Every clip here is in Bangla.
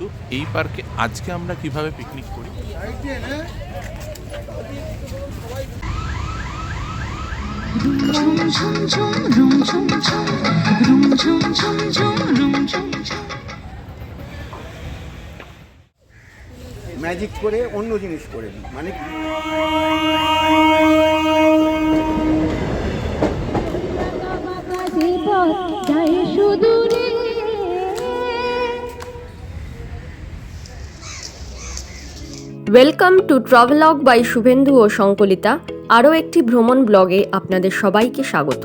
কিন্তু এই পার্কে আজকে আমরা কিভাবে পিকনিক করি ম্যাজিক করে অন্য জিনিস করে দিই, মানে welcome to travelogue by Shuvendu ও সংকলিতা। আরও একটি ভ্রমণ ব্লগে আপনাদের সবাইকে স্বাগত।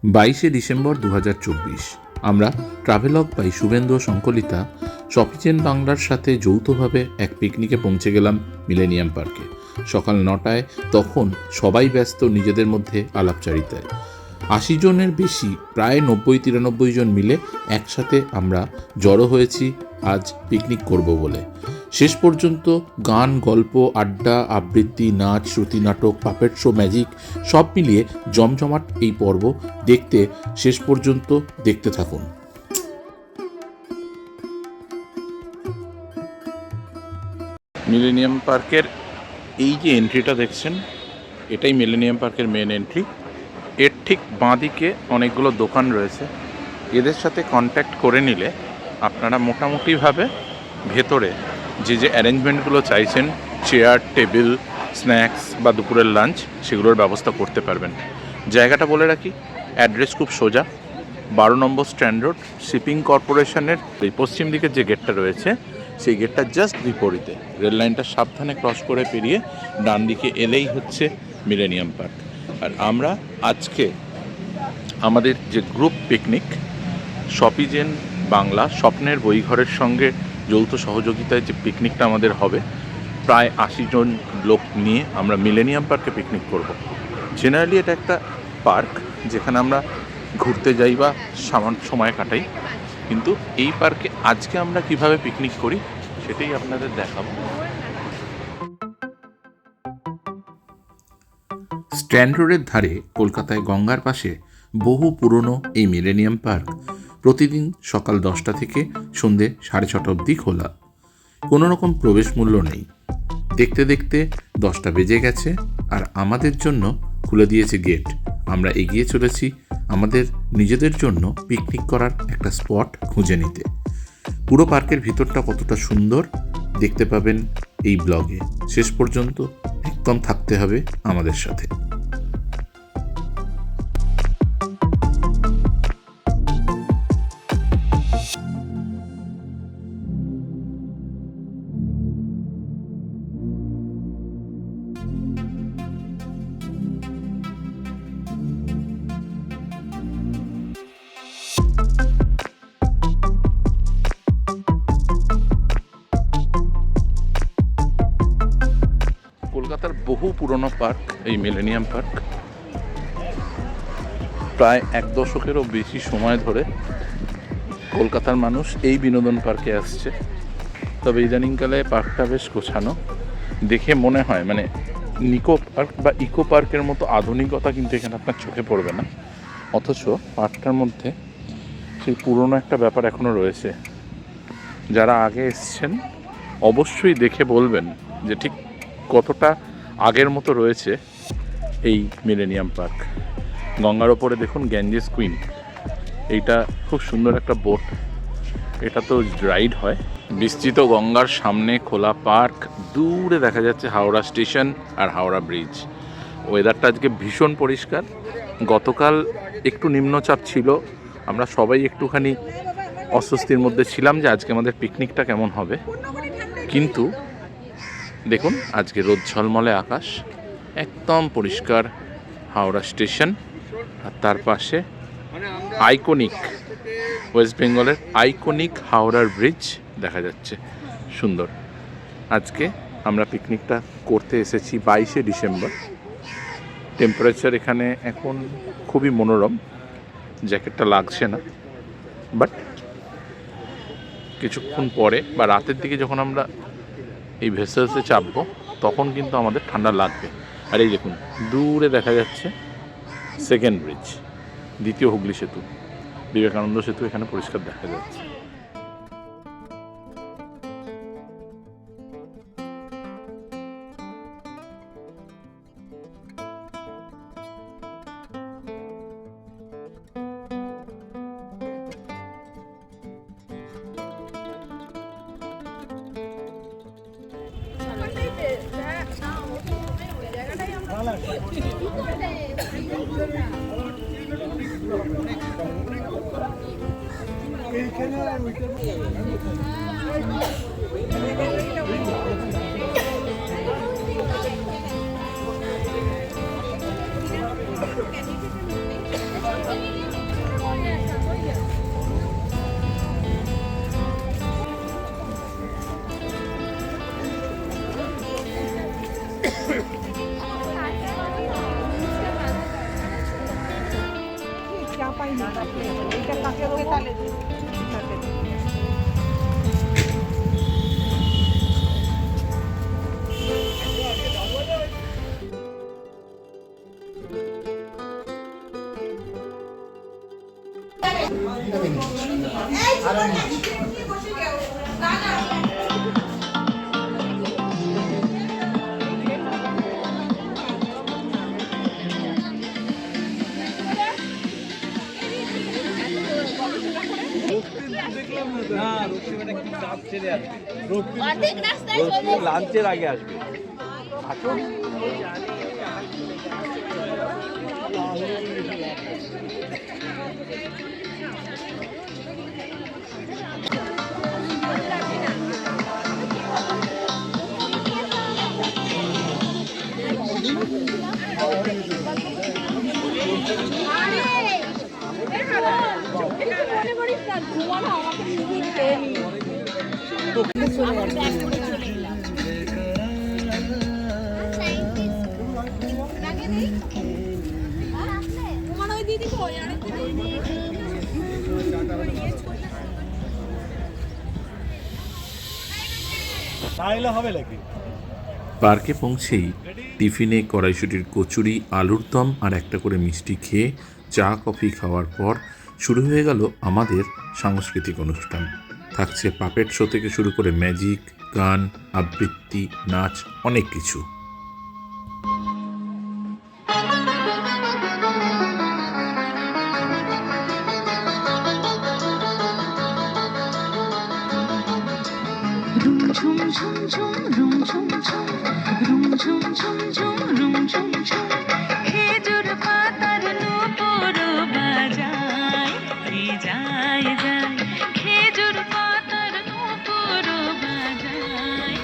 22শে ডিসেম্বর 2024 আমরা ট্রাভেলগ বাই শুভেন্দু ও সংকলিতা সফিচেন বাংলার সাথে যৌথভাবে এক পিকনিকে পৌঁছে গেলাম মিলেনিয়াম পার্কে। সকাল 9টায়, তখন সবাই ব্যস্ত নিজেদের মধ্যে আলাপচারিতায়। 80 জনের বেশি, প্রায় 90-93 জন মিলে একসাথে আমরা জড়ো হয়েছি আজ পিকনিক করব বলে। শেষ পর্যন্ত গান, গল্প, আড্ডা, আবৃত্তি, নাচ, শ্রুতি নাটক, পাপেট শো, ম্যাজিক সব মিলিয়ে জমজমাট এই পর্ব দেখতে শেষ পর্যন্ত দেখতে থাকুন। মিলেনিয়াম পার্কের এই যে এন্ট্রিটা দেখছেন, এটাই মিলেনিয়াম পার্কের মেন এন্ট্রি। এর ঠিক বাঁদিকে অনেকগুলো দোকান রয়েছে। এদের সাথে কন্ট্যাক্ট করে নিলে আপনারা মোটামুটিভাবে ভেতরে যে যে অ্যারেঞ্জমেন্টগুলো চাইছেন, চেয়ার, টেবিল, স্ন্যাক্স বা দুপুরের লাঞ্চ, সেগুলোর ব্যবস্থা করতে পারবেন। জায়গাটা বলে রাখি, অ্যাড্রেস খুব সোজা, 12 নম্বর স্ট্যান্ড রোড, শিপিং কর্পোরেশনের এই পশ্চিম দিকের যে গেটটা রয়েছে সেই গেটটা জাস্ট বিপরীতে। রেল লাইনটা সাবধানে ক্রস করে পেরিয়ে ডান দিকে এলেই হচ্ছে মিলেনিয়াম পার্ক। আর আমরা আজকে আমাদের যে গ্রুপ পিকনিক সফিচেন বাংলা স্বপ্নের বইঘরের সঙ্গে যৌথ সহযোগিতায় যে পিকনিকটা আমাদের হবে, প্রায় 80 জন লোক নিয়ে আমরা মিলেনিয়াম পার্কে পিকনিক করব। জেনারেলি এটা একটা পার্ক যেখানে আমরা ঘুরতে যাই বা সামান্য সময় কাটাই, কিন্তু এই পার্কে আজকে আমরা কিভাবে পিকনিক করি সেটাই আপনাদের দেখাবো। স্ট্যান্ড রোডের ধারে কলকাতায় গঙ্গার পাশে বহু পুরনো এই মিলেনিয়াম পার্ক প্রতিদিন সকাল 10টা থেকে সন্ধে 6:30 অবধি খোলা। কোনো রকম প্রবেশ মূল্য নেই। দেখতে দেখতে 10টা বেজে গেছে আর আমাদের জন্য খুলে দিয়েছে গেট। আমরা এগিয়ে চলেছি আমাদের নিজেদের জন্য পিকনিক করার একটা স্পট খুঁজে নিতে। পুরো পার্কের ভিতরটা কতটা সুন্দর দেখতে পাবেন এই ব্লগে। শেষ পর্যন্ত একদম থাকতে হবে আমাদের সাথে। কলকাতার বহু পুরনো পার্ক এই মিলেনিয়াম পার্ক। প্রায় 1 দশকেরও বেশি সময় ধরে কলকাতার মানুষ এই বিনোদন পার্কে আসছে। তবে ইদানিংকালে পার্কটা বেশ গোছানো দেখে মনে হয়, মানে নিকো পার্ক বা ইকো পার্কের মতো আধুনিকতা কিন্তু এখানে আপনার চোখে পড়বে না। অথচ পার্কটার মধ্যে সেই পুরনো একটা ব্যাপার এখনও রয়েছে। যারা আগে এসছেন অবশ্যই দেখে বলবেন যে ঠিক কতটা আগের মতো রয়েছে এই মিলেনিয়াম পার্ক। গঙ্গার ওপরে দেখুন গ্যাঞ্জেস কুইন, এইটা খুব সুন্দর একটা বোট। এটা তো রাইড হয়। বিস্তৃত গঙ্গার সামনে খোলা পার্ক, দূরে দেখা যাচ্ছে হাওড়া স্টেশন আর হাওড়া ব্রিজ। ওয়েদারটা আজকে ভীষণ পরিষ্কার। গতকাল একটু নিম্নচাপ ছিল, আমরা সবাই একটুখানি অস্বস্তির মধ্যে ছিলাম যে আজকে আমাদের পিকনিকটা কেমন হবে, কিন্তু দেখুন আজকে রোদ ঝলমলে আকাশ, একদম পরিষ্কার হাওড়া স্টেশন, আর তার পাশে আইকনিক ওয়েস্ট বেঙ্গলের আইকনিক হাওড়ার ব্রিজ দেখা যাচ্ছে। সুন্দর। আজকে আমরা পিকনিকটা করতে এসেছি 22শে ডিসেম্বর। টেম্পারেচার এখানে এখন খুবই মনোরম, জ্যাকেটটা লাগছে না, বাট কিছুক্ষণ পরে বা রাতের দিকে যখন আমরা এই ভেসেলসে চাপবো তখন কিন্তু আমাদের ঠান্ডা লাগবে। আর এই দেখুন দূরে দেখা যাচ্ছে সেকেন্ড ব্রিজ, দ্বিতীয় হুগলি সেতু, বিবেকানন্দ সেতু এখানে পরিষ্কার দেখা যাচ্ছে। লাঞ্চের আগে আসবে। পার্কে পৌঁছেই টিফিনে কড়াইশুটির কচুরি, আলুর দম আর একটা করে মিষ্টি খেয়ে চা কফি খাওয়ার পর শুরু হয়ে গেল আমাদের সাংস্কৃতিক অনুষ্ঠান। থাকছে পাপেট শো থেকে শুরু করে ম্যাজিক, গান, আবৃত্তি, নাচ, অনেক কিছু। খেজুর পাতার নূপুর বাজায় যায় যায়, খেজুর পাতার নূপুর বাজায়।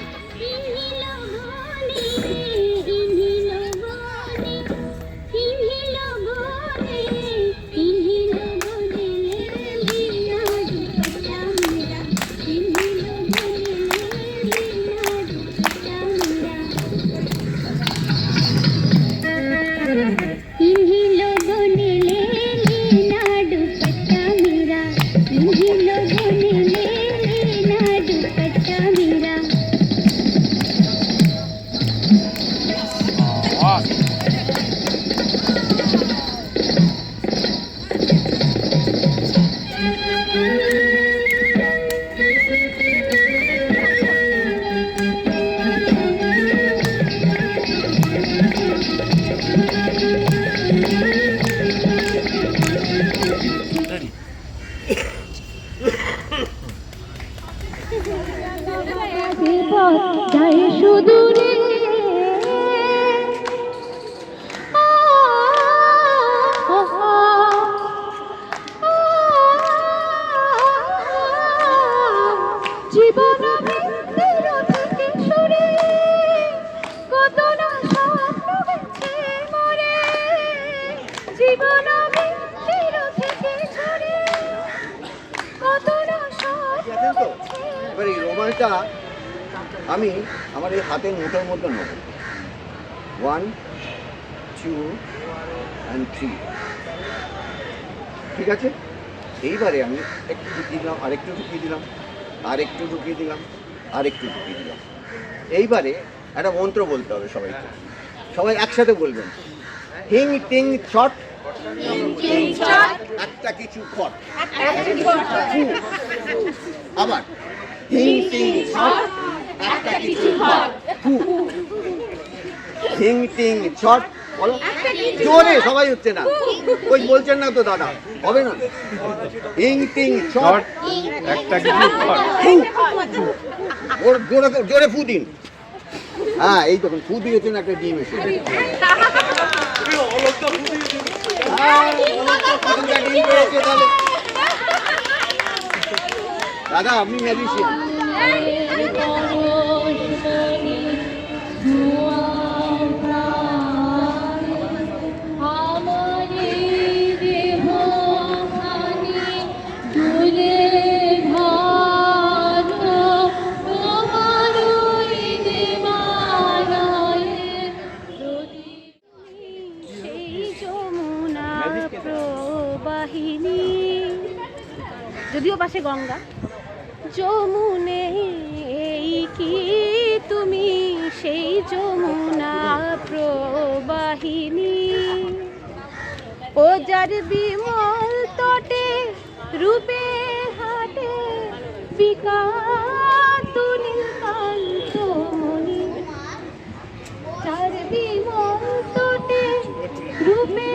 যায় সুদূরে জীবন মৃত্যুর থেকে সরে কত না স্বপ্ন বেঁচে মরে, জীবন মৃত্যুর থেকে সরে কত না স্বপ্ন বেঁচে। এবার এই রোমালটা আমি আমার এই হাতের মুঠোর মধ্যে নেব। 1 2 and 3, ঠিক আছে? এইবারে আমি একটু ঢুকিয়ে দিলাম, আরেকটু ঢুকিয়ে দিলাম, আরেকটু ঢুকিয়ে দিলাম, আরেকটু ঢুকিয়ে দিলাম। এইবারে একটা মন্ত্র বলতে হবে সবাইকে, সবাই একসাথে বলবেন। হিং টিং ছট, একটা কিছু খট। আবার হিং টিং ছট, একটা কিছু খট। হিং টিং ছট, বলো জোরে, সবাই হচ্ছে না, ওই বলছেন না তো দাদা, হবে না। হিং টিং ছট, একটা কিছু খট। জোরে জোরে ফু দিন। হ্যাঁ এই তখন ফু দিয়েছেন একটা ডিম এসে দাদা আপনি ম্যাজিশিয়ান প্রবাহিনী যদিও পাশে গঙ্গা যমুনে এই কি তুমি সেই যমুনা প্রবাহিনী ও যার বিমল তটে রূপে হাটে বিকাতুনি কান্তমণি যার বিমল তটে রূপে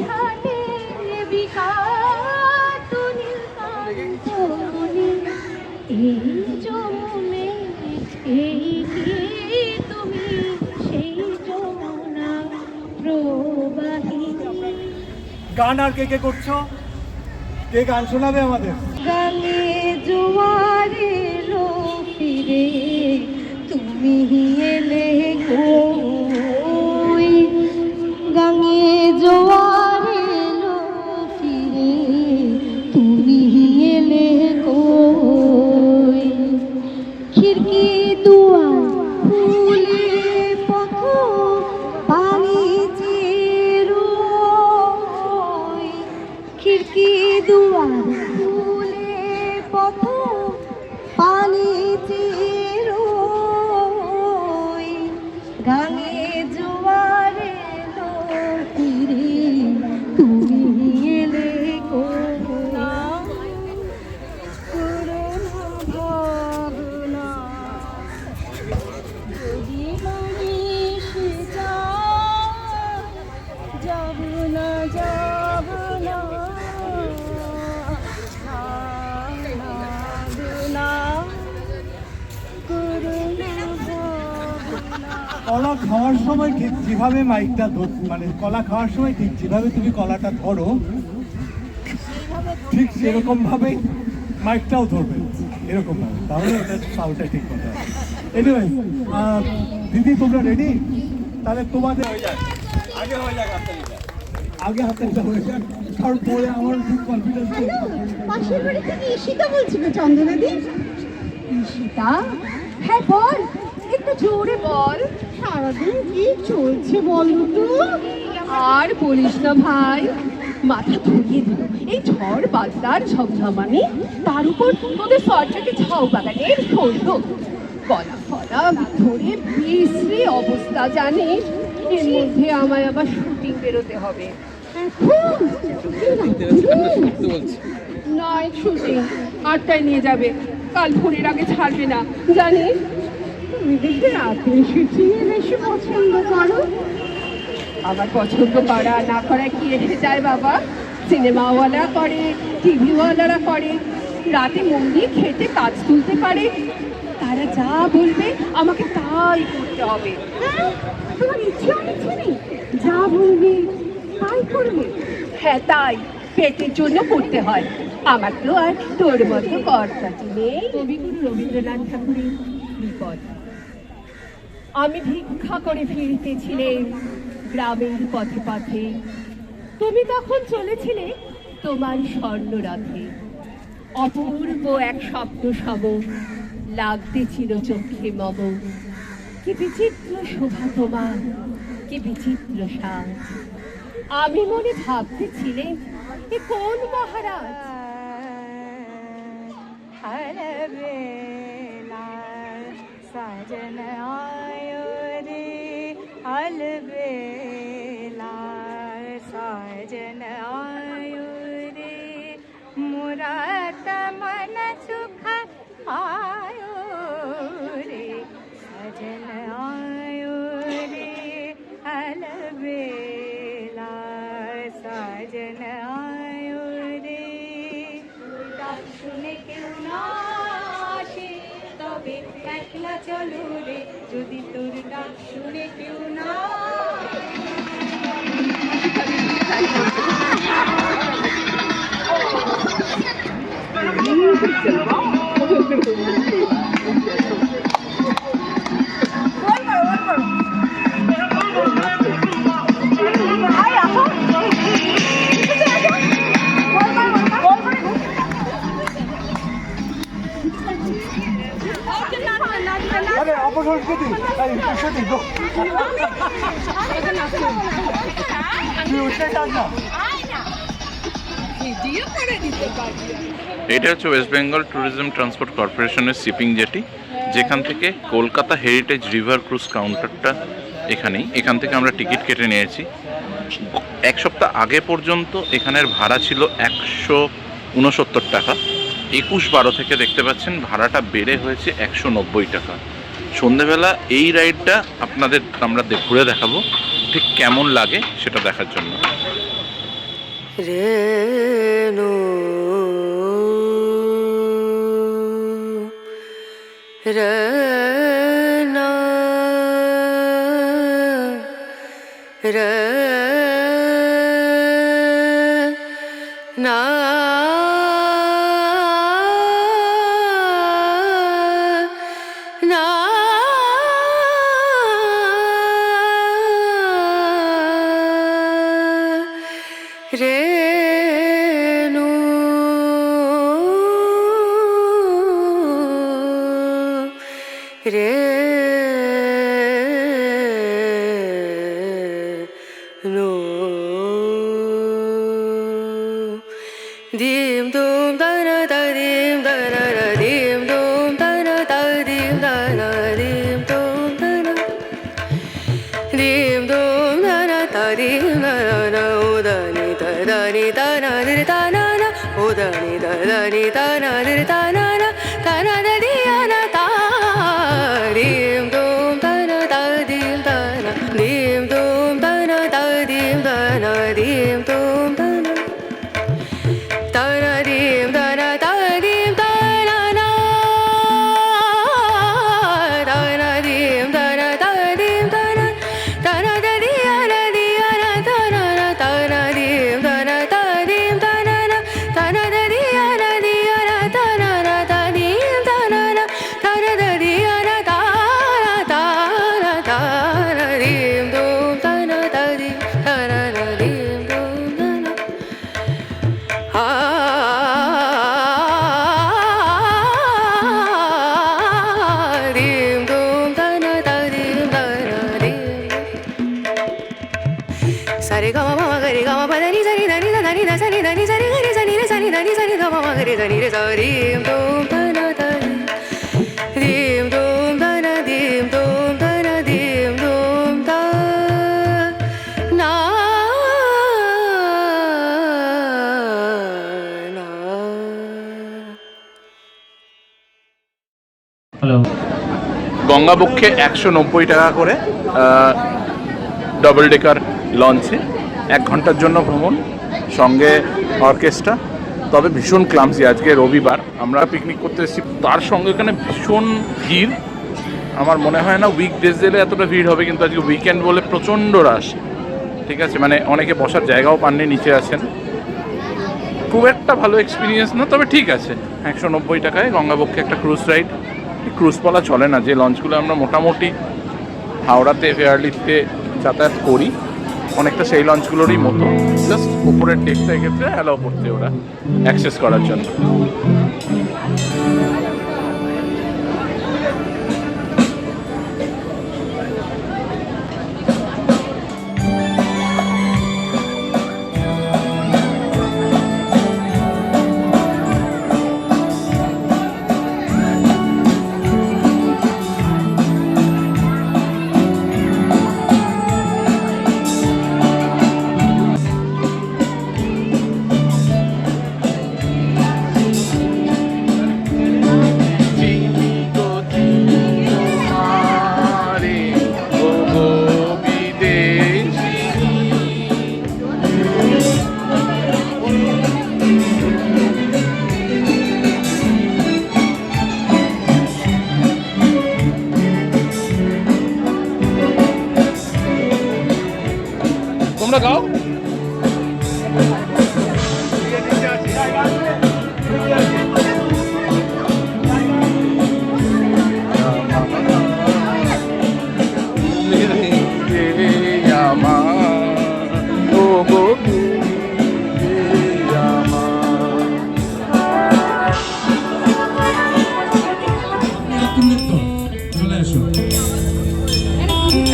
হাটে বিকাতুনি কান্তমণি এই যমুনে এই কি তুমি সেই যমুনা প্রবাহিনী। গান আর কে কে করছো? কে গান শোনাবে আমাদের? গানে জোয়ারে লো ফিরে তুমি এলে কই গানে জোয়ারে লো ফিরে তুমি এলে কই খিড়কি দুয়ার ফুলে পথ পানি চিরই খিড়কি দুয়ার ফুলে পথ পানি চিরই গানে জোয়ারে লো ফিরে তুমি এলে করুণা ভাবনা যদি মানুষ যায় যাব না যাব না ভাবনা করুণা ভাবনা। কলা খাওয়ার সময় ঠিক যেভাবে মাইকটা মানে কলা খাওয়ার সময় ঠিক যেভাবে তুমি কলাটা ধরো ঠিক সেরকম ভাবে মাইকটাও ধরবে এরকম ভাবে, তাহলে এটা সাউন্ডটা ঠিক কথা। এনিওয়ে দিদি তোমরা রেডি? তাহলে তোমাদের আগে হাততালিটা হয়ে যাক, তারপরে আমার খুব কনফিডেন্স। পাশের বাড়ি থেকে ঈশিতা বলছিল চন্দ্রনাদি। ঈশিতা হ্যাঁ বল একটু জোরে বল সারাদিন কি চলছে বল তো। আর বলিস না ভাই মাথা ধরিয়ে দিল এই ঝড় বাদলার ঝমঝমানি তার উপর তোদের সরটাকে ঝাউ বাগানের সৌধ কলা ফলা ধরে বিশ্রী অবস্থা জানিস। এর মধ্যে আমায় আবার শুটিং বেরোতে হবে। নয় শুটিং 8টায় নিয়ে যাবে, কাল ভোরের আগে ছাড়বে না জানিস। তুমি দেখে রাতে শুটিং এ বেশি পছন্দ করো। আবার পছন্দ করা না করা কি এসে যায় বাবা, সিনেমাওয়ালা করে টিভিওয়ালারা করে, রাতে মন দিয়ে খেতে কাজ তুলতে পারে, তারা যা বলবে আমাকে তাই করতে হবে। তোমার ইচ্ছে অনিচ্ছে নেই, যা বলবে তাই করবে। হ্যাঁ তাই পেটের জন্য করতে হয়। আমার তো আর তোর মতো কর্তাটি নেই। কবিগুরু রবীন্দ্রনাথ ঠাকুরের বিপদ। আমি ভিক্ষা করে ফিরতেছিলেন গ্রামের পথে পথে, তুমি তখন চলেছিলে তোমার স্বর্ণরথে। অপূর্ব এক স্বপ্ন সম লাগতেছিল চোখে মম। কি বিচিত্র শোভা তোমার, কি বিচিত্র সাজ। আমি মনে ভাবতেছিলেন এ কোন মহারাজ। সাজন আয়ো রে अलबेला साजन आयो रे मोरा तमन सुख आयो रे साजन आयो रे अलबेला साजन आयो रे सुने क्यों ना आशे तबे একলা চলো রে যদি তোর ডাক শুনে কেউ না আরে অপসংস্কৃতি এই কুশতি গো তুই উঠতে চাস না? এটা হচ্ছে ওয়েস্ট বেঙ্গল ট্যুরিজম ট্রান্সপোর্ট কর্পোরেশনের শিপিং জেটি, যেখান থেকে কলকাতা হেরিটেজ রিভার ক্রুজ কাউন্টারটা এখান থেকে আমরা টিকিট কেটে নিয়েছি। এক সপ্তাহ আগে পর্যন্ত এখানের ভাড়া ছিল 169 টাকা। 21/12 থেকে দেখতে পাচ্ছেন ভাড়াটা বেড়ে হয়েছে 190 টাকা। সন্ধেবেলা এই রাইডটা আপনাদের আমরা ঘুরে দেখাবো ঠিক কেমন লাগে সেটা দেখার জন্য। রেনু রেনা রেনা না রেনু রেনু dim dum da na da dim da na na dim dum da na da dim da na dim dum da na dim dum da na da dim da na o da ni da na di da na na o da ni da na di da na da di ya na da dim dum da na da dim da na dim dum da na da dim da na dim dum da na da na dim da na da dim da na na da na dim da na da dim da na da na da di ya na da na da na dim da na da dim da na na da na da di ya na da na da dim da na na da na da di ya na da na dim dum da na da dim da na dim dum da na dim dum da na da dim da na dim sa re ga ma ga re ga ma pa da ni sa ni da ni da ni da sa ni da ni sa ni ga re sa ni re sa ni da ni sa ni da ma ga re sa ni re sa dim dum da na da dim dum da na dim dum da na dim dum da na na hello গঙ্গাবক্ষে 190 টাকা করে ডাবল ডেকার লঞ্চে 1 ঘন্টার জন্য ভ্রমণ, সঙ্গে অর্কেস্ট্রা। তবে ভীষণ ক্লামসি, আজকে রবিবার আমরা পিকনিক করতে এসেছি, তার সঙ্গে এখানে ভীষণ ভিড়। আমার মনে হয় না উইকডেজ দিলে এতটা ভিড় হবে, কিন্তু আজকে উইকেন্ড বলে প্রচণ্ড রাশ। ঠিক আছে, মানে অনেকে বসার জায়গাও পাননি, নিচে আছেন। খুব একটা ভালো এক্সপিরিয়েন্স না, তবে ঠিক আছে। 190 টাকায় গঙ্গাবক্ষে একটা ক্রুজ রাইড। ক্রুজ বলা চলে না, যে লঞ্চগুলো আমরা মোটামুটি হাওড়াতে ফেয়ারলিতে যাতায়াত করি অনেকটা সেই লঞ্চগুলোরই মতো, জাস্ট উপরের ডেকটা এক্ষেত্রে অ্যালাউ করতে ওরা অ্যাক্সেস করার জন্য। গাও।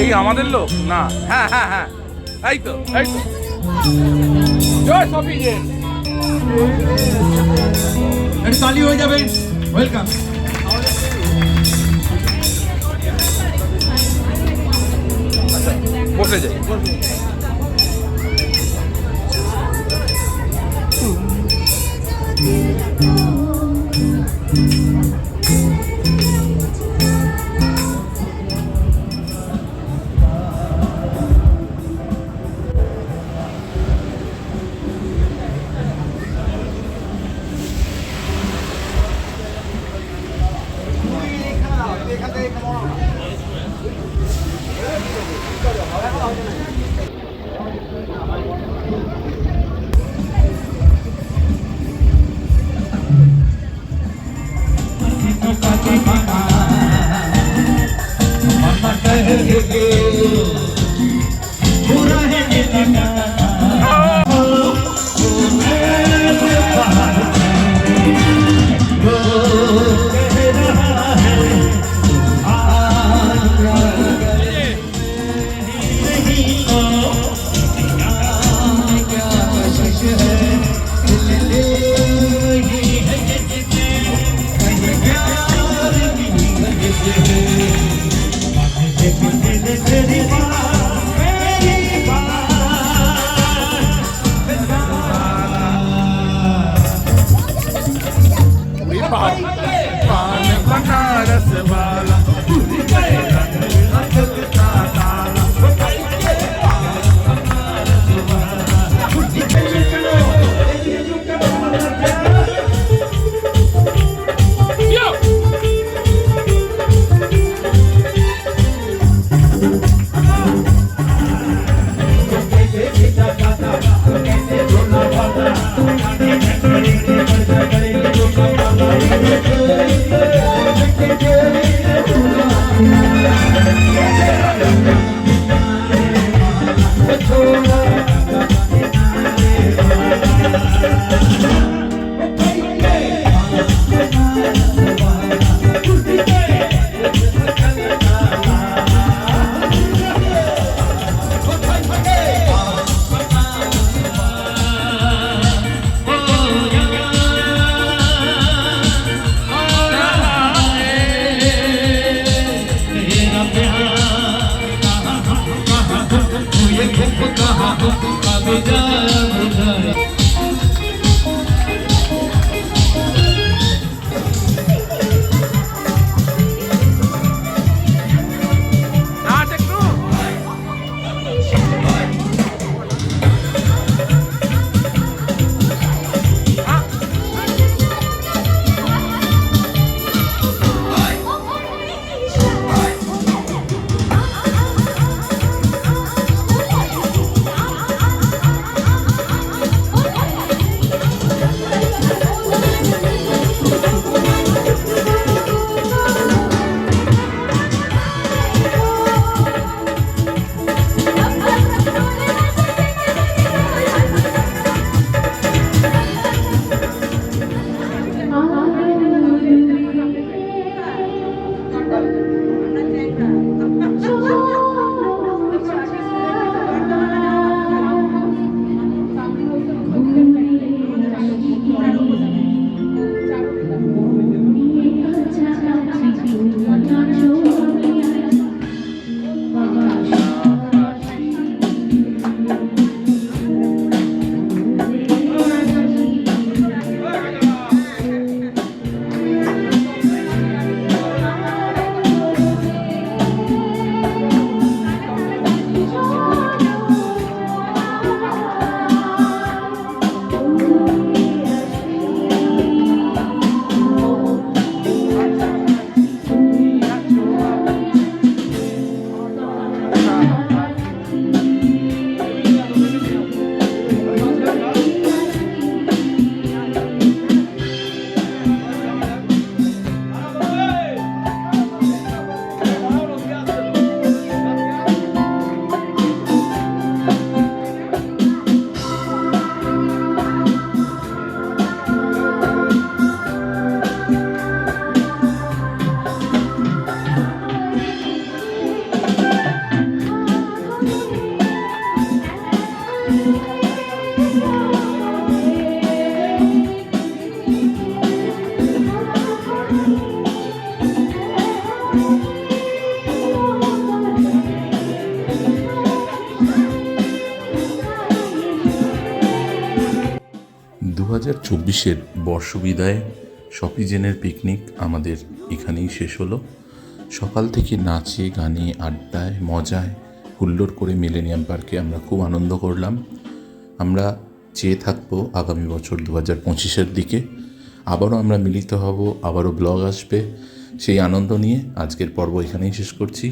এই আমাদের লোক না? হ্যাঁ হ্যাঁ হ্যাঁ, এই তো এই তো। জয় সফিজেন। একটু তালি হয়ে যাবে। ওয়েলকাম। বসে যাই। Yeah. 2024-এর বর্ষবিদায় শপিজেনের পিকনিক আমাদের এখানেই শেষ হলো। সকাল থেকে নাচে গানে আড্ডায় মজায় হুল্লোড় করে মিলেনিয়াম পার্কে আমরা খুব আনন্দ করলাম। আমরা চেয়ে থাকবো আগামী বছর 2025-এর দিকে আবারও আমরা মিলিত হব, আবারও ব্লগ আসবে। সেই আনন্দ নিয়ে আজকের পর্ব এখানেই শেষ করছি।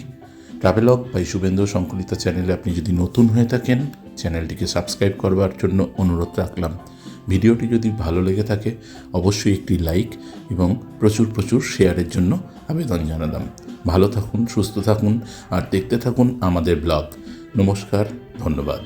ট্রাভেলগ বাই শুভেন্দু সংকলিতা চ্যানেলে আপনি যদি নতুন হয়ে থাকেন চ্যানেলটিকে সাবস্ক্রাইব করবার জন্য অনুরোধ রাখলাম। ভিডিওটি যদি ভালো লেগে থাকে অবশ্যই একটি লাইক এবং প্রচুর প্রচুর শেয়ারের জন্য আবেদন জানালাম। ভালো থাকুন, সুস্থ থাকুন আর দেখতে থাকুন আমাদের ব্লগ। নমস্কার, ধন্যবাদ।